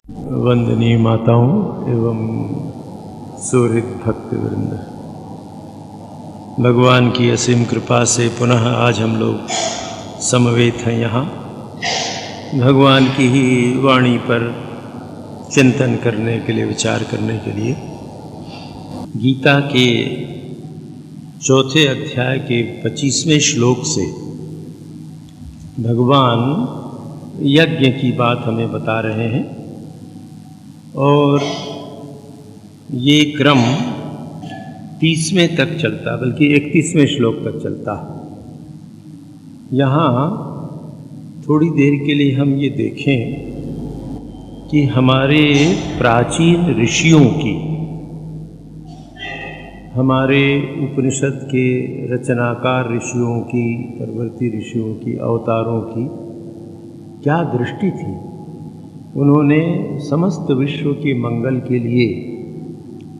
वंदनीय माताओं एवं सुहृद भक्तवृंद, भगवान की असीम कृपा से पुनः आज हम लोग समवेत हैं यहाँ भगवान की ही वाणी पर चिंतन करने के लिए, विचार करने के लिए। गीता के चौथे अध्याय के 25वें श्लोक से भगवान यज्ञ की बात हमें बता रहे हैं और ये क्रम 30वें तक चलता, बल्कि 31वें श्लोक तक चलता। यहाँ थोड़ी देर के लिए हम ये देखें कि हमारे प्राचीन ऋषियों की, हमारे उपनिषद के रचनाकार ऋषियों की, परवर्ती ऋषियों की, अवतारों की क्या दृष्टि थी। उन्होंने समस्त विश्व के मंगल के लिए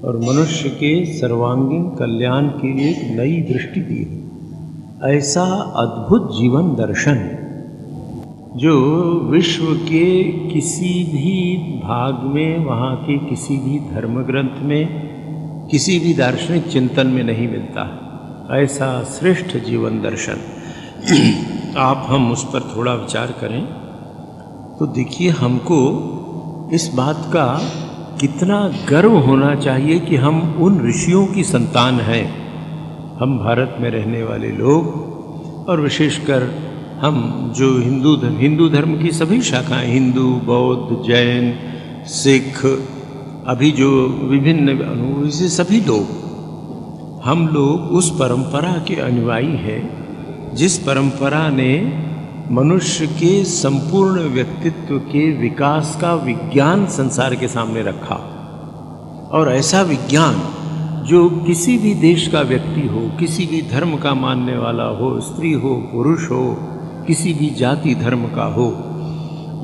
और मनुष्य के सर्वांगीण कल्याण के लिए एक नई दृष्टि दी है। ऐसा अद्भुत जीवन दर्शन जो विश्व के किसी भी भाग में, वहाँ के किसी भी धर्म ग्रंथ में, किसी भी दार्शनिक चिंतन में नहीं मिलता। ऐसा श्रेष्ठ जीवन दर्शन आप हम उस पर थोड़ा विचार करें तो देखिए, हमको इस बात का कितना गर्व होना चाहिए कि हम उन ऋषियों की संतान हैं। हम भारत में रहने वाले लोग और विशेषकर हम जो हिंदू धर्म की सभी शाखाएं, हिंदू, बौद्ध, जैन, सिख, अभी जो विभिन्न अनुभव से सभी लोग, हम लोग उस परंपरा के अनुयायी हैं जिस परंपरा ने मनुष्य के संपूर्ण व्यक्तित्व के विकास का विज्ञान संसार के सामने रखा। और ऐसा विज्ञान जो किसी भी देश का व्यक्ति हो, किसी भी धर्म का मानने वाला हो, स्त्री हो, पुरुष हो, किसी भी जाति धर्म का हो,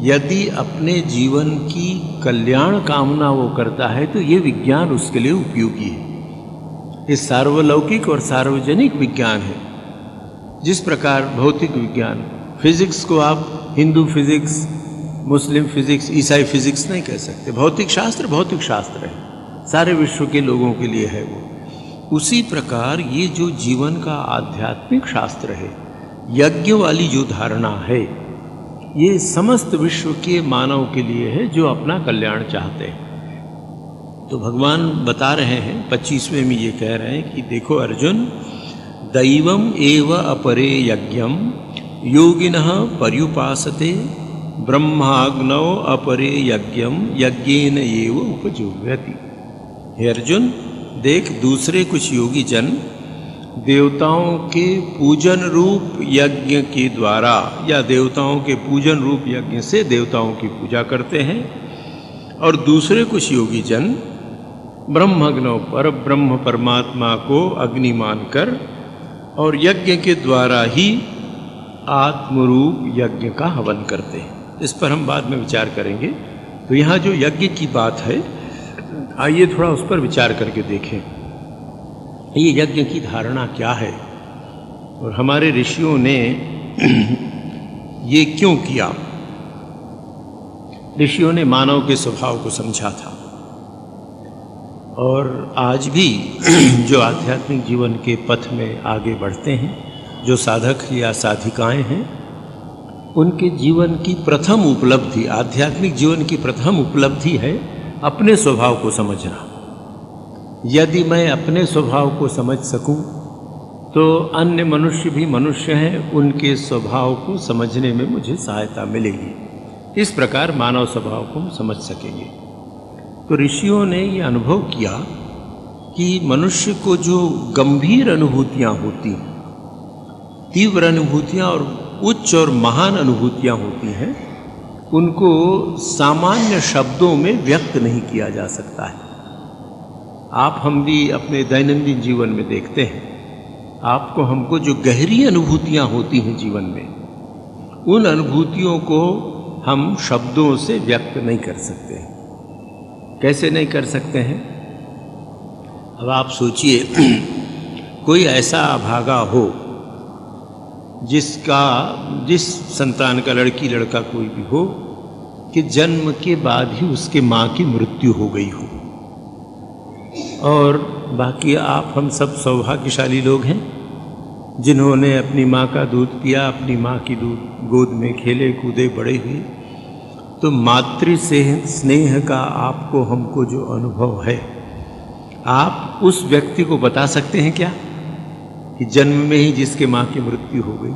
यदि अपने जीवन की कल्याण कामना वो करता है तो ये विज्ञान उसके लिए उपयोगी है। ये सार्वलौकिक और सार्वजनिक विज्ञान है। जिस प्रकार भौतिक विज्ञान, फिजिक्स को आप हिंदू फिजिक्स, मुस्लिम फिजिक्स, ईसाई फिजिक्स नहीं कह सकते। भौतिक शास्त्र है, सारे विश्व के लोगों के लिए है वो। उसी प्रकार ये जो जीवन का आध्यात्मिक शास्त्र है, यज्ञ वाली जो धारणा है, ये समस्त विश्व के मानव के लिए है जो अपना कल्याण चाहते हैं। तो भगवान बता रहे हैं 25वें में ये कह रहे हैं कि देखो अर्जुन, दैवम एव अपरे यज्ञम योगिनः पर्युपासते ब्रह्माग्नौ अपरे यज्ञम यज्ञेन एव उपजीव्यति। हे अर्जुन, देख, दूसरे कुछ योगी जन देवताओं के पूजन रूप यज्ञ के द्वारा या देवताओं के पूजन रूप यज्ञ से देवताओं की पूजा करते हैं, और दूसरे कुछ योगी जन ब्रह्मग्नौ, पर ब्रह्म परमात्मा को अग्नि मानकर और यज्ञ के द्वारा ही आत्मरूप यज्ञ का हवन करते हैं। इस पर हम बाद में विचार करेंगे। तो यहाँ जो यज्ञ की बात है, आइए थोड़ा उस पर विचार करके देखें। ये यज्ञ की धारणा क्या है और हमारे ऋषियों ने ये क्यों किया। ऋषियों ने मानव के स्वभाव को समझा था और आज भी जो आध्यात्मिक जीवन के पथ में आगे बढ़ते हैं, जो साधक या साधिकाएं हैं, उनके जीवन की प्रथम उपलब्धि, आध्यात्मिक जीवन की प्रथम उपलब्धि है अपने स्वभाव को समझना। यदि मैं अपने स्वभाव को समझ सकूं तो अन्य मनुष्य भी मनुष्य हैं, उनके स्वभाव को समझने में मुझे सहायता मिलेगी। इस प्रकार मानव स्वभाव को हम समझ सकेंगे। तो ऋषियों ने ये अनुभव किया कि मनुष्य को जो गंभीर अनुभूतियाँ होती हैं, तीव्र अनुभूतियाँ और उच्च और महान अनुभूतियाँ होती हैं, उनको सामान्य शब्दों में व्यक्त नहीं किया जा सकता है। आप हम भी अपने दैनंदिन जीवन में देखते हैं, आपको हमको जो गहरी अनुभूतियाँ होती हैं जीवन में, उन अनुभूतियों को हम शब्दों से व्यक्त नहीं कर सकते हैं। कैसे नहीं कर सकते हैं? अब आप सोचिए, कोई ऐसा अभागा हो जिस संतान का, लड़की लड़का कोई भी हो, कि जन्म के बाद ही उसके माँ की मृत्यु हो गई हो। और बाकी आप हम सब सौभाग्यशाली लोग हैं जिन्होंने अपनी माँ का दूध पिया, अपनी माँ की गोद में खेले कूदे बड़े हुए। तो मातृ स्नेह का आपको हमको जो अनुभव है, आप उस व्यक्ति को बता सकते हैं क्या कि जन्म में ही जिसके माँ की मृत्यु हो गई?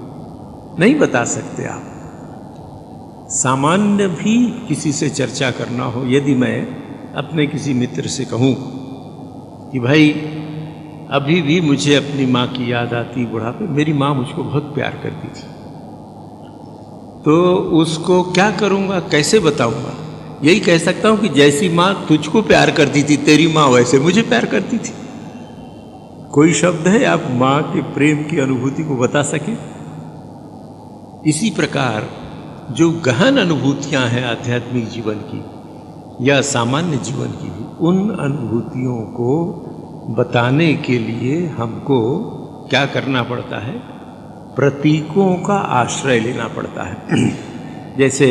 नहीं बता सकते आप। सामान्य भी किसी से चर्चा करना हो, यदि मैं अपने किसी मित्र से कहूँ कि भाई अभी भी मुझे अपनी माँ की याद आती बुढ़ापे, मेरी माँ मुझको बहुत प्यार करती थी, तो उसको क्या करूँगा, कैसे बताऊँगा? यही कह सकता हूँ कि जैसी माँ तुझको प्यार करती थी, तेरी माँ वैसे मुझे प्यार करती थी। कोई शब्द है आप माँ के प्रेम की अनुभूति को बता सके? इसी प्रकार जो गहन अनुभूतियाँ हैं आध्यात्मिक जीवन की या सामान्य जीवन की भी, उन अनुभूतियों को बताने के लिए हमको क्या करना पड़ता है? प्रतीकों का आश्रय लेना पड़ता है। जैसे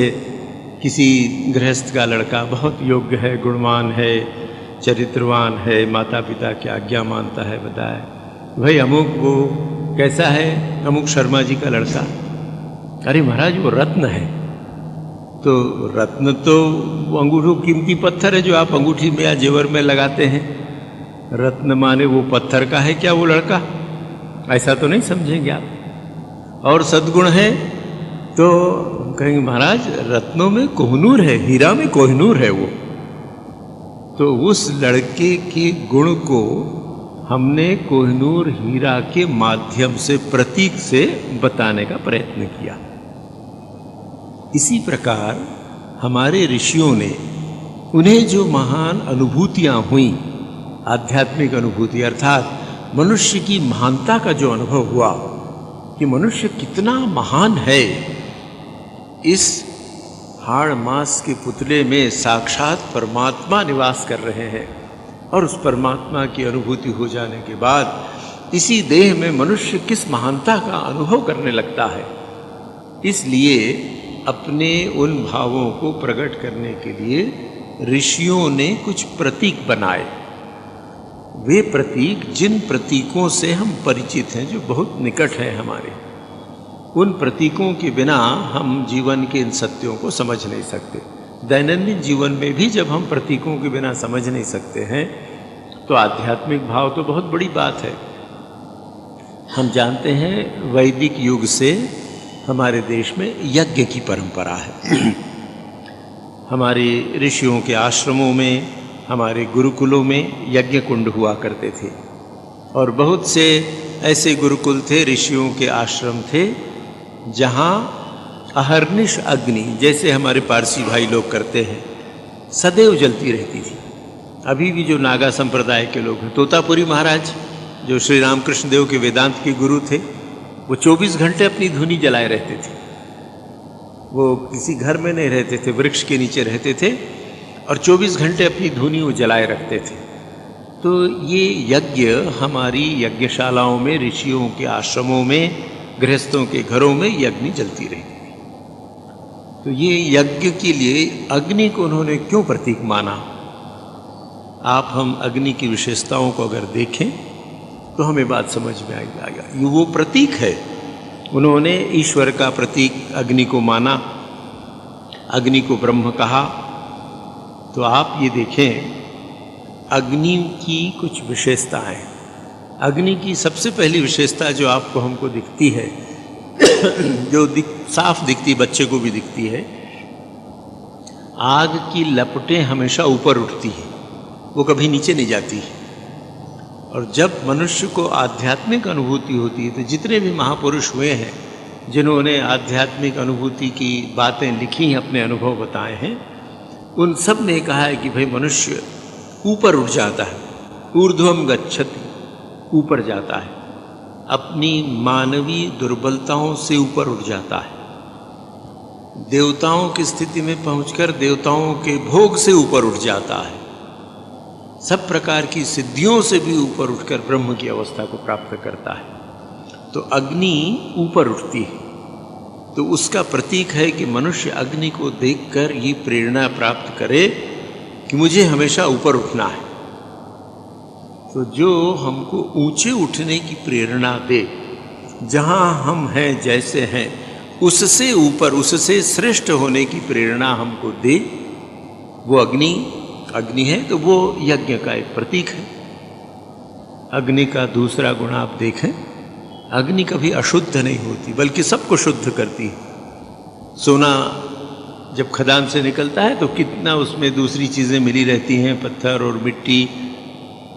किसी गृहस्थ का लड़का बहुत योग्य है, गुणवान है, चरित्रवान है, माता पिता की आज्ञा मानता है, बताए भाई अमुक वो कैसा है, अमुक शर्मा जी का लड़का, अरे महाराज वो रत्न है। तो रत्न तो अंगूठों कीमती पत्थर है जो आप अंगूठी में या जेवर में लगाते हैं। रत्न माने वो पत्थर का है क्या वो लड़का? ऐसा तो नहीं समझेंगे आप। और सद्गुण है तो कहेंगे महाराज रत्नों में कोहनूर है, हीरा में कोहनूर है वो। तो उस लड़के के गुण को हमने कोहनूर हीरा के माध्यम से, प्रतीक से बताने का प्रयत्न किया। इसी प्रकार हमारे ऋषियों ने उन्हें जो महान अनुभूतियां हुई, आध्यात्मिक अनुभूति अर्थात मनुष्य की महानता का जो अनुभव हुआ कि मनुष्य कितना महान है, इस हाड़ मास के पुतले में साक्षात परमात्मा निवास कर रहे हैं और उस परमात्मा की अनुभूति हो जाने के बाद इसी देह में मनुष्य किस महानता का अनुभव करने लगता है। इसलिए अपने उन भावों को प्रकट करने के लिए ऋषियों ने कुछ प्रतीक बनाए। वे प्रतीक जिन प्रतीकों से हम परिचित हैं, जो बहुत निकट हैं हमारे, उन प्रतीकों के बिना हम जीवन के इन सत्यों को समझ नहीं सकते। दैनंदिन जीवन में भी जब हम प्रतीकों के बिना समझ नहीं सकते हैं तो आध्यात्मिक भाव तो बहुत बड़ी बात है। हम जानते हैं वैदिक युग से हमारे देश में यज्ञ की परंपरा है। हमारे ऋषियों के आश्रमों में, हमारे गुरुकुलों में यज्ञ कुंड हुआ करते थे और बहुत से ऐसे गुरुकुल थे, ऋषियों के आश्रम थे, जहाँ अहर्निश अग्नि, जैसे हमारे पारसी भाई लोग करते हैं, सदैव जलती रहती थी। अभी भी जो नागा संप्रदाय के लोग हैं, तोतापुरी महाराज जो श्री रामकृष्ण देव के वेदांत के गुरु थे, वो 24 घंटे अपनी धुनी जलाए रहते थे। वो किसी घर में नहीं रहते थे, वृक्ष के नीचे रहते थे और 24 घंटे अपनी धुनी वो जलाए रखते थे। तो ये यज्ञ हमारी यज्ञशालाओं में, ऋषियों के आश्रमों में, गृहस्थों के घरों में यज्ञ जलती रही। तो ये यज्ञ के लिए अग्नि को उन्होंने क्यों प्रतीक माना? आप हम अग्नि की विशेषताओं को अगर देखें तो हमें बात समझ में आएगा। ये वो प्रतीक है। उन्होंने ईश्वर का प्रतीक अग्नि को माना, अग्नि को ब्रह्म कहा। तो आप ये देखें अग्नि की कुछ विशेषताएं। अग्नि की सबसे पहली विशेषता जो आपको हमको दिखती है, जो साफ दिखती, बच्चे को भी दिखती है, आग की लपटें हमेशा ऊपर उठती हैं, वो कभी नीचे नहीं जाती। और जब मनुष्य को आध्यात्मिक अनुभूति होती है, तो जितने भी महापुरुष हुए हैं जिन्होंने आध्यात्मिक अनुभूति की बातें लिखी हैं, अपने अनुभव बताए हैं, उन सब ने कहा है कि भाई मनुष्य ऊपर उठ जाता है, ऊर्ध्वम गच्छति, ऊपर जाता है, अपनी मानवीय दुर्बलताओं से ऊपर उठ जाता है, देवताओं की स्थिति में पहुंचकर देवताओं के भोग से ऊपर उठ जाता है, सब प्रकार की सिद्धियों से भी ऊपर उठकर ब्रह्म की अवस्था को प्राप्त करता है। तो अग्नि ऊपर उठती है। तो उसका प्रतीक है कि मनुष्य अग्नि को देखकर ये प्रेरणा प्राप्त करे कि मुझे हमेशा ऊपर उठना है। तो जो हमको ऊंचे उठने की प्रेरणा दे, जहाँ हम हैं जैसे हैं उससे ऊपर, उससे श्रेष्ठ होने की प्रेरणा हमको दे, वो अग्नि है। तो वो यज्ञ का एक प्रतीक है। अग्नि का दूसरा गुण आप देखें, अग्नि कभी अशुद्ध नहीं होती बल्कि सबको शुद्ध करती है। सोना जब खदान से निकलता है तो कितना उसमें दूसरी चीज़ें मिली रहती हैं, पत्थर और मिट्टी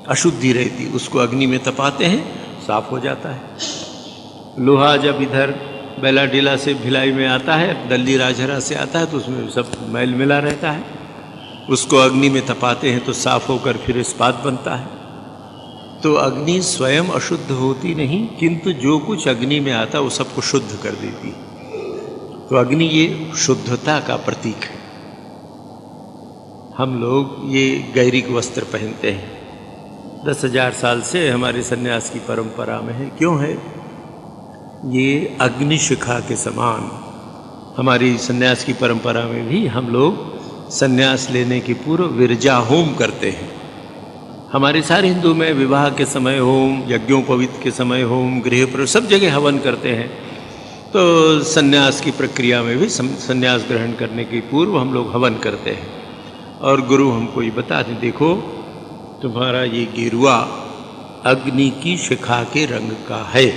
अशुद्धि रहती, उसको अग्नि में तपाते हैं, साफ हो जाता है। लोहा जब इधर बेलाडीला से भिलाई में आता है, दल्ली राजहरा से आता है, तो उसमें सब मैल मिला रहता है, उसको अग्नि में तपाते हैं तो साफ होकर फिर इस्पात बनता है। तो अग्नि स्वयं अशुद्ध होती नहीं, किंतु जो कुछ अग्नि में आता वो सबको शुद्ध कर देती। तो अग्नि ये शुद्धता का प्रतीक है। हम लोग ये गैरिक वस्त्र पहनते हैं, 10,000 साल से हमारे सन्यास की परंपरा में है। क्यों है? ये अग्निशिखा के समान। हमारी सन्यास की परंपरा में भी हम लोग सन्यास लेने के पूर्व विरजा होम करते हैं। हमारे सारे हिंदू में विवाह के समय होम, यज्ञोपवीत के समय होम, गृह प्रवेश, सब जगह हवन करते हैं। तो सन्यास की प्रक्रिया में भी सन्यास ग्रहण करने के पूर्व हम लोग हवन करते हैं। और गुरु हमको ये बताते, देखो तुम्हारा ये गेरुआ अग्नि की शिखा के रंग का है,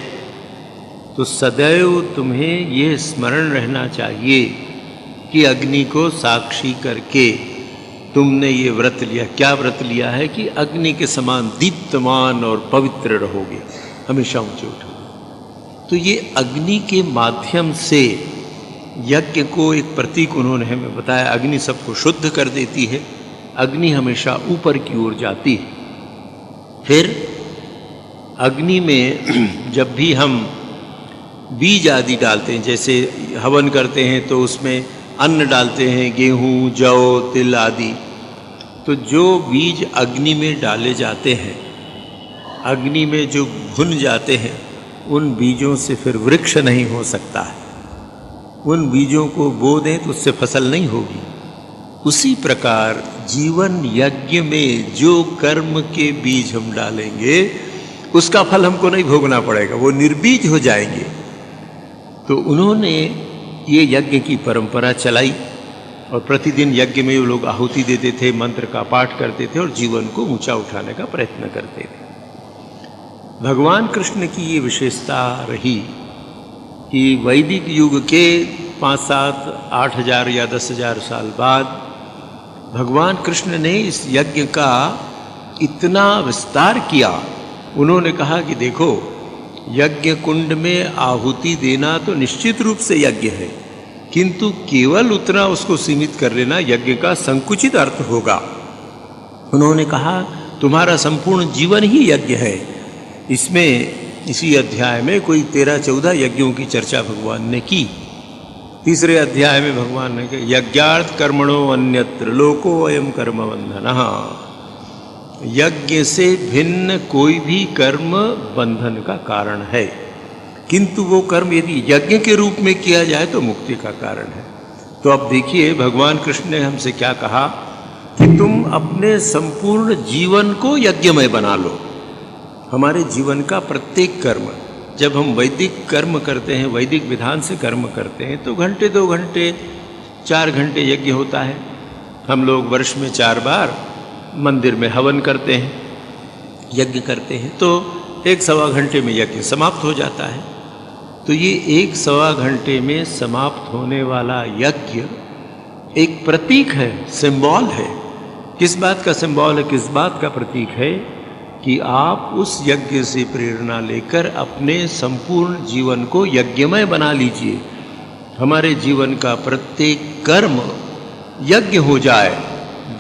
तो सदैव तुम्हें ये स्मरण रहना चाहिए कि अग्नि को साक्षी करके तुमने ये व्रत लिया। क्या व्रत लिया है? कि अग्नि के समान दीप्तमान और पवित्र रहोगे, हमेशा ऊंचे उठोगे। तो ये अग्नि के माध्यम से यज्ञ को एक प्रतीक उन्होंने हमें बताया। अग्नि सबको शुद्ध कर देती है, अग्नि हमेशा ऊपर की ओर जाती है। फिर अग्नि में जब भी हम बीज आदि डालते हैं, जैसे हवन करते हैं तो उसमें अन्न डालते हैं, गेहूँ, जौ, तिल आदि, तो जो बीज अग्नि में डाले जाते हैं, अग्नि में जो भुन जाते हैं, उन बीजों से फिर वृक्ष नहीं हो सकता है। उन बीजों को बो दें तो उससे फसल नहीं होगी। उसी प्रकार जीवन यज्ञ में जो कर्म के बीज हम डालेंगे उसका फल हमको नहीं भोगना पड़ेगा, वो निर्बीज हो जाएंगे। तो उन्होंने ये यज्ञ की परंपरा चलाई और प्रतिदिन यज्ञ में वो लोग आहुति देते थे, मंत्र का पाठ करते थे और जीवन को ऊंचा उठाने का प्रयत्न करते थे। भगवान कृष्ण की ये विशेषता रही कि वैदिक युग के 5-7-8,000 या 10,000 साल बाद भगवान कृष्ण ने इस यज्ञ का इतना विस्तार किया। उन्होंने कहा कि देखो, यज्ञ कुंड में आहुति देना तो निश्चित रूप से यज्ञ है, किंतु केवल उतना उसको सीमित कर लेना यज्ञ का संकुचित अर्थ होगा। उन्होंने कहा तुम्हारा संपूर्ण जीवन ही यज्ञ है। इसमें इसी अध्याय में कोई 13-14 यज्ञों की चर्चा भगवान ने की। तीसरे अध्याय में भगवान ने कहा यज्ञार्थ कर्मणो अन्यत्र लोको अयम कर्म बंधनः। यज्ञ से भिन्न कोई भी कर्म बंधन का कारण है, किंतु वो कर्म यदि यज्ञ के रूप में किया जाए तो मुक्ति का कारण है। तो अब देखिए भगवान कृष्ण ने हमसे क्या कहा कि तुम अपने संपूर्ण जीवन को यज्ञमय बना लो। हमारे जीवन का प्रत्येक कर्म, जब हम वैदिक कर्म करते हैं, वैदिक विधान से कर्म करते हैं, तो घंटे 2 घंटे 4 घंटे यज्ञ होता है। हम लोग वर्ष में 4 बार मंदिर में हवन करते हैं, यज्ञ करते हैं, तो 1-1.25 घंटे में यज्ञ समाप्त हो जाता है। तो ये 1-1.25 घंटे में समाप्त होने वाला यज्ञ एक प्रतीक है, सिंबल है। किस बात का सिंबल है, किस बात का प्रतीक है? कि आप उस यज्ञ से प्रेरणा लेकर अपने संपूर्ण जीवन को यज्ञमय बना लीजिए। हमारे जीवन का प्रत्येक कर्म यज्ञ हो जाए,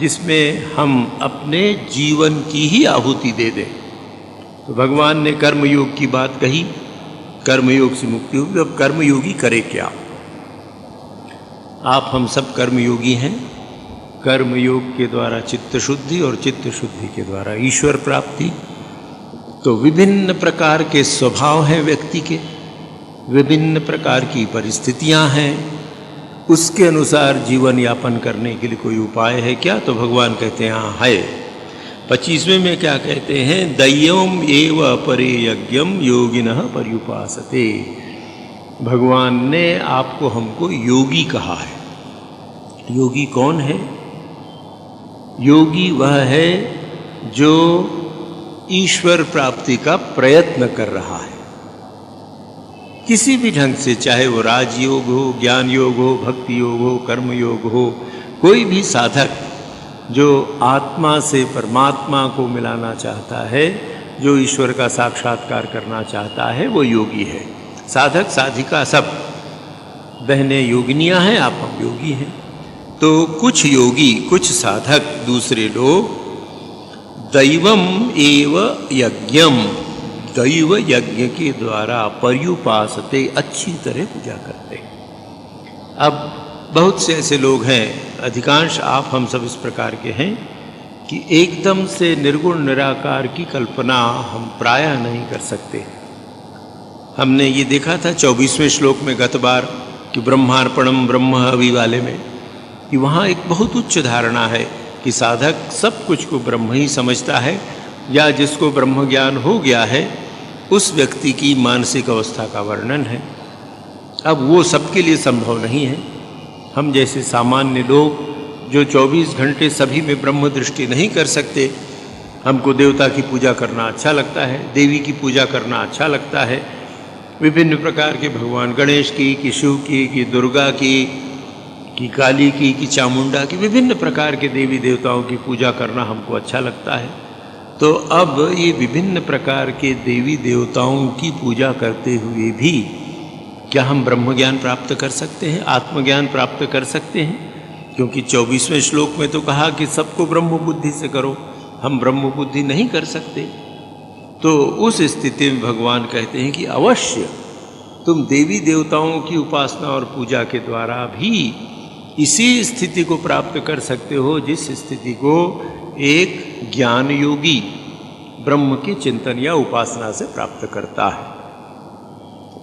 जिसमें हम अपने जीवन की ही आहुति दे दें। तो भगवान ने कर्मयोग की बात कही, कर्मयोग से मुक्ति होगी। अब कर्मयोगी करे क्या? आप हम सब कर्मयोगी हैं। कर्मयोग के द्वारा चित्त शुद्धि और चित्त शुद्धि के द्वारा ईश्वर प्राप्ति। तो विभिन्न प्रकार के स्वभाव हैं व्यक्ति के। विभिन्न प्रकार की परिस्थितियां हैं, उसके अनुसार जीवन यापन करने के लिए कोई उपाय है क्या? तो भगवान कहते हैं हाँ है। 25वें में क्या कहते हैं? दैवम एव अपरे यज्ञम योगिनः पर्युपासते। भगवान ने आपको हमको योगी कहा है। योगी कौन है? योगी वह है जो ईश्वर प्राप्ति का प्रयत्न कर रहा है किसी भी ढंग से, चाहे वो राजयोग हो, ज्ञान योग हो, भक्ति योग हो, कर्म योग हो। कोई भी साधक जो आत्मा से परमात्मा को मिलाना चाहता है, जो ईश्वर का साक्षात्कार करना चाहता है, वो योगी है। साधक साधिका सब बहनें योगिनियां हैं, आप हम योगी हैं। तो कुछ योगी, कुछ साधक, दूसरे लोग दैवम एव यज्ञम, दैव यज्ञ के द्वारा पर्युपासते, अच्छी तरह पूजा करते हैं। अब बहुत से ऐसे लोग हैं, अधिकांश आप हम सब इस प्रकार के हैं कि एकदम से निर्गुण निराकार की कल्पना हम प्रायः नहीं कर सकते। हमने ये देखा था 24वें श्लोक में गत बार कि ब्रह्मार्पणम ब्रह्म हवि वाले में, कि वहाँ एक बहुत उच्च धारणा है कि साधक सब कुछ को ब्रह्म ही समझता है, या जिसको ब्रह्म ज्ञान हो गया है उस व्यक्ति की मानसिक अवस्था का वर्णन है। अब वो सबके लिए संभव नहीं है। हम जैसे सामान्य लोग जो 24 घंटे सभी में ब्रह्म दृष्टि नहीं कर सकते, हमको देवता की पूजा करना अच्छा लगता है, देवी की पूजा करना अच्छा लगता है, विभिन्न प्रकार के भगवान गणेश की, कि शिव की दुर्गा की, कि काली की, कि चामुंडा की, विभिन्न प्रकार के देवी देवताओं की पूजा करना हमको अच्छा लगता है। तो अब ये विभिन्न प्रकार के देवी देवताओं की पूजा करते हुए भी क्या हम ब्रह्म ज्ञान प्राप्त कर सकते हैं, आत्मज्ञान प्राप्त कर सकते हैं? क्योंकि 24वें श्लोक में तो कहा कि सबको ब्रह्म बुद्धि से करो, हम ब्रह्म बुद्धि नहीं कर सकते। तो उस स्थिति में भगवान कहते हैं कि अवश्य तुम देवी देवताओं की उपासना और पूजा के द्वारा भी इसी स्थिति को प्राप्त कर सकते हो जिस स्थिति को एक ज्ञान योगी ब्रह्म की चिंतन या उपासना से प्राप्त करता है।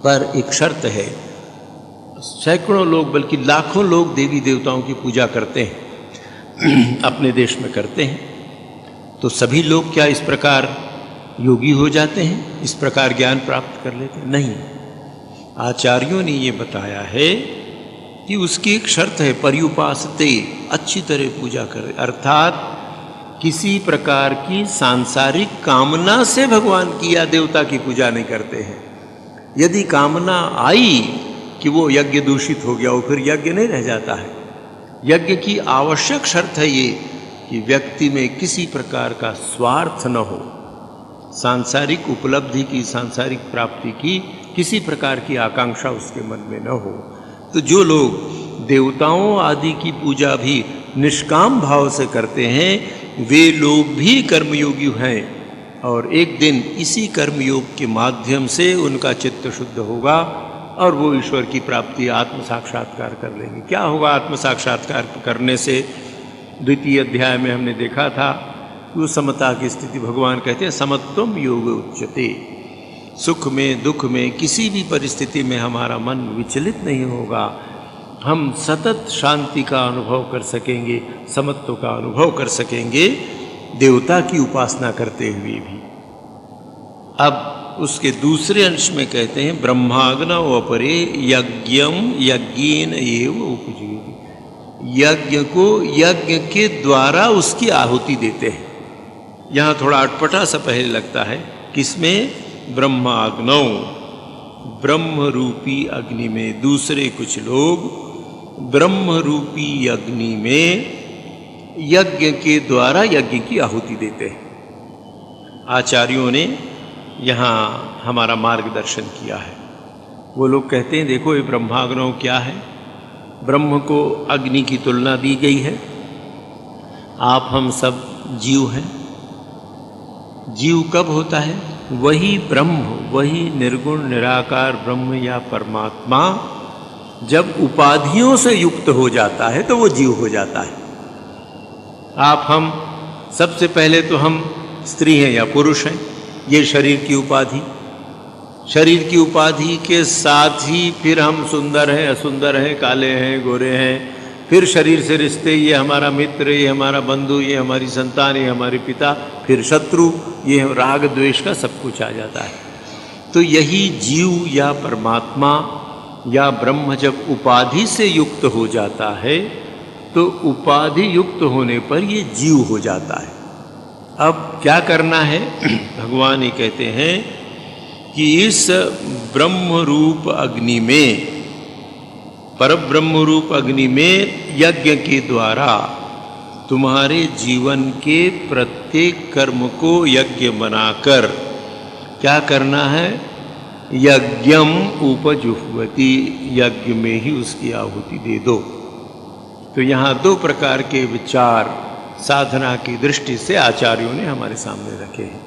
पर एक शर्त है, सैकड़ों लोग बल्कि लाखों लोग देवी देवताओं की पूजा करते हैं अपने देश में करते हैं, तो सभी लोग क्या इस प्रकार योगी हो जाते हैं, इस प्रकार ज्ञान प्राप्त कर लेते हैं? नहीं। आचार्यों ने ये बताया है कि उसकी एक शर्त है, पर्युपासते, अच्छी तरह पूजा करे, अर्थात किसी प्रकार की सांसारिक कामना से भगवान की या देवता की पूजा नहीं करते हैं। यदि कामना आई कि वो यज्ञ दूषित हो गया, वो फिर यज्ञ नहीं रह जाता है। यज्ञ की आवश्यक शर्त है ये कि व्यक्ति में किसी प्रकार का स्वार्थ न हो, सांसारिक उपलब्धि की, सांसारिक प्राप्ति की किसी प्रकार की आकांक्षा उसके मन में न हो। तो जो लोग देवताओं आदि की पूजा भी निष्काम भाव से करते हैं, वे लोग भी कर्मयोगी हैं, और एक दिन इसी कर्मयोग के माध्यम से उनका चित्त शुद्ध होगा और वो ईश्वर की प्राप्ति, आत्म साक्षात्कार कर लेंगे। क्या होगा आत्म साक्षात्कार करने से? 2 अध्याय में हमने देखा था वो समता की स्थिति। भगवान कहते हैं समत्वम योग उच्यते। सुख में दुख में किसी भी परिस्थिति में हमारा मन विचलित नहीं होगा, हम सतत शांति का अनुभव कर सकेंगे, समत्व का अनुभव कर सकेंगे देवता की उपासना करते हुए भी। अब उसके दूसरे अंश में कहते हैं ब्रह्माग्नौ अपरे यज्ञम यज्ञेन एव उपजीवति। यज्ञ को यज्ञ के द्वारा उसकी आहुति देते हैं। यहाँ थोड़ा अटपटा सा पहले लगता है, किसमें? ब्रह्माग्नौ, ब्रह्म रूपी अग्नि में। दूसरे कुछ लोग ब्रह्म रूपी अग्नि में यज्ञ के द्वारा यज्ञ की आहुति देते हैं। आचार्यों ने यहाँ हमारा मार्गदर्शन किया है। वो लोग कहते हैं देखो ये ब्रह्माग्नौ क्या है? ब्रह्म को अग्नि की तुलना दी गई है। आप हम सब जीव हैं। जीव कब होता है? वही ब्रह्म, वही निर्गुण निराकार ब्रह्म या परमात्मा जब उपाधियों से युक्त हो जाता है तो वो जीव हो जाता है। आप हम सबसे पहले तो हम स्त्री हैं या पुरुष हैं, ये शरीर की उपाधि। शरीर की उपाधि के साथ ही फिर हम सुंदर हैं, असुंदर हैं, काले हैं, गोरे हैं, फिर शरीर से रिश्ते, ये हमारा मित्र, ये हमारा बंधु, ये हमारी संतान, ये हमारे पिता, फिर शत्रु, ये राग द्वेष का सब कुछ आ जाता है। तो यही जीव या परमात्मा या ब्रह्म जब उपाधि से युक्त हो जाता है तो उपाधि युक्त होने पर ये जीव हो जाता है। अब क्या करना है? भगवान ये कहते हैं कि इस ब्रह्म रूप अग्नि में, परब्रह्म रूप अग्नि में यज्ञ के द्वारा तुम्हारे जीवन के प्रत्येक कर्म को यज्ञ बनाकर क्या करना है? यज्ञम उपजुह्वति, यज्ञ में ही उसकी आहुति दे दो। तो यहाँ दो प्रकार के विचार साधना की दृष्टि से आचार्यों ने हमारे सामने रखे हैं।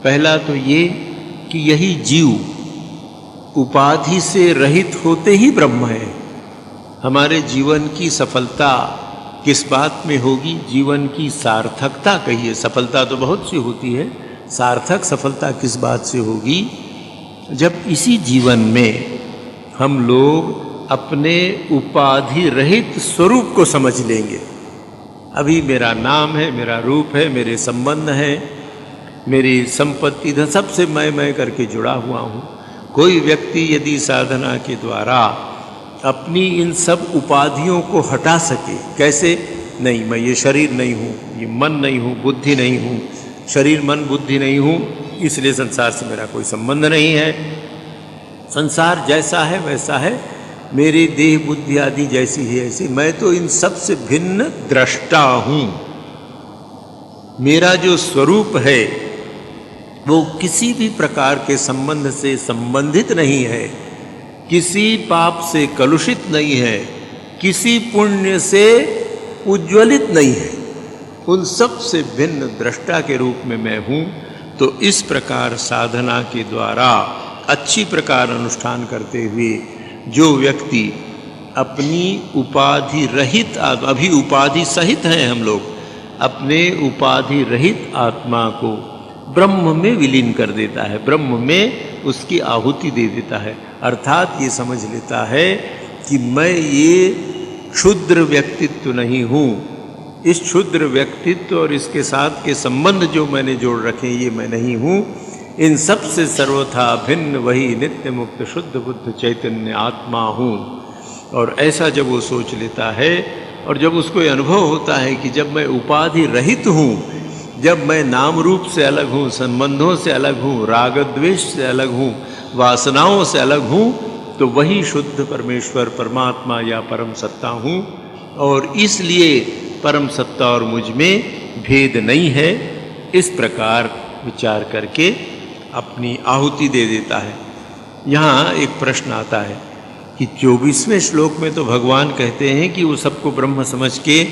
पहला तो ये कि यही जीव उपाधि से रहित होते ही ब्रह्म है। हमारे जीवन की सफलता किस बात में होगी? जीवन की सार्थकता कहिए, सफलता तो बहुत सी होती है, सार्थक सफलता किस बात से होगी? जब इसी जीवन में हम लोग अपने उपाधि रहित स्वरूप को समझ लेंगे। अभी मेरा नाम है, मेरा रूप है, मेरे संबंध हैं, मेरी संपत्ति धन, सबसे मैं करके जुड़ा हुआ हूँ। कोई व्यक्ति यदि साधना के द्वारा अपनी इन सब उपाधियों को हटा सके, कैसे? नहीं, मैं ये शरीर नहीं हूँ, ये मन नहीं हूँ, बुद्धि नहीं हूँ, शरीर मन बुद्धि नहीं हूँ, इसलिए संसार से मेरा कोई संबंध नहीं है, संसार जैसा है वैसा है, मेरी देह बुद्धि आदि जैसी है ऐसी, मैं तो इन सब से भिन्न दृष्टा हूँ। मेरा जो स्वरूप है वो किसी भी प्रकार के संबंध से संबंधित नहीं है, किसी पाप से कलुषित नहीं है, किसी पुण्य से उज्ज्वलित नहीं है, उन सब से भिन्न दृष्टा के रूप में मैं हूँ। तो इस प्रकार साधना के द्वारा अच्छी प्रकार अनुष्ठान करते हुए जो व्यक्ति अपनी उपाधि रहित, अभी उपाधि सहित हैं हम लोग, अपने उपाधि रहित आत्मा को ब्रह्म में विलीन कर देता है, ब्रह्म में उसकी आहुति दे देता है। अर्थात ये समझ लेता है कि मैं ये क्षुद्र व्यक्तित्व नहीं हूँ, इस क्षुद्र व्यक्तित्व और इसके साथ के संबंध जो मैंने जोड़ रखे ये मैं नहीं हूँ, इन सब से सर्वथा भिन्न वही नित्य मुक्त शुद्ध बुद्ध चैतन्य आत्मा हूँ। और ऐसा जब वो सोच लेता है और जब उसको ये अनुभव होता है कि जब मैं उपाधि रहित हूँ, जब मैं नाम रूप से अलग हूँ, संबंधों से अलग हूँ, राग द्वेष से अलग हूँ, वासनाओं से अलग हूँ, तो वही शुद्ध परमेश्वर परमात्मा या परम सत्ता हूँ। और इसलिए परम सत्ता और मुझ में भेद नहीं है। इस प्रकार विचार करके अपनी आहुति दे देता है। यहाँ एक प्रश्न आता है कि 24वें श्लोक में तो भगवान कहते हैं कि वो सबको ब्रह्म समझ के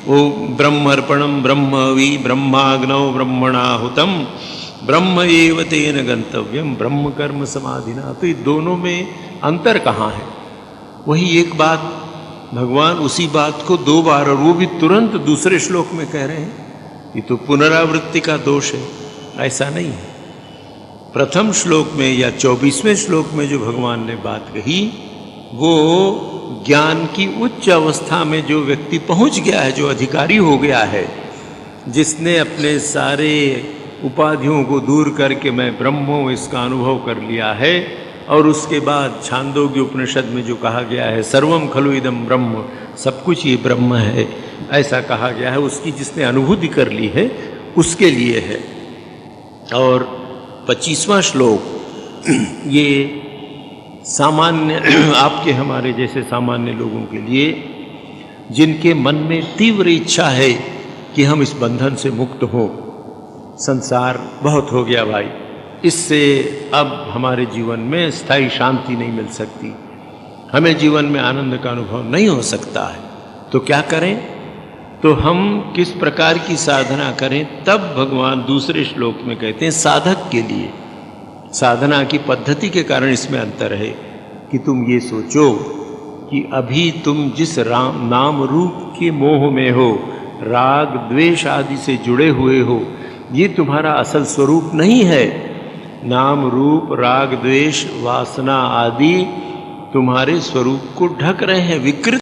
वो ब्रह्मर्पणम ब्रह्मवि ब्रह्माग्नौ ब्रह्मणाहुतम ब्रह्म एव तेन गंतव्यम ब्रह्म कर्म समाधिना। तो ये दोनों में अंतर कहाँ है? वही एक बात भगवान उसी बात को दो बार, और वो भी तुरंत दूसरे श्लोक में कह रहे हैं। ये तो पुनरावृत्ति का दोष है, ऐसा नहीं है। प्रथम श्लोक में या 24वें श्लोक में जो भगवान ने बात कही वो ज्ञान की उच्च अवस्था में जो व्यक्ति पहुंच गया है, जो अधिकारी हो गया है, जिसने अपने सारे उपाधियों को दूर करके मैं ब्रह्म हूँ इसका अनुभव कर लिया है, और उसके बाद छांदोग्य उपनिषद में जो कहा गया है सर्वम खलु इदम ब्रह्म, सब कुछ ये ब्रह्म है, ऐसा कहा गया है, उसकी जिसने अनुभूति कर ली है उसके लिए है। और 25वां श्लोक ये सामान्य आपके हमारे जैसे सामान्य लोगों के लिए, जिनके मन में तीव्र इच्छा है कि हम इस बंधन से मुक्त हो, संसार बहुत हो गया भाई, इससे अब हमारे जीवन में स्थायी शांति नहीं मिल सकती, हमें जीवन में आनंद का अनुभव नहीं हो सकता है, तो क्या करें? तो हम किस प्रकार की साधना करें? तब भगवान दूसरे श्लोक में कहते हैं साधक के लिए साधना की पद्धति के कारण इसमें अंतर है कि तुम ये सोचो कि अभी तुम जिस नाम रूप के मोह में हो, राग द्वेष आदि से जुड़े हुए हो, ये तुम्हारा असल स्वरूप नहीं है। नाम रूप राग द्वेष वासना आदि तुम्हारे स्वरूप को ढक रहे हैं, विकृत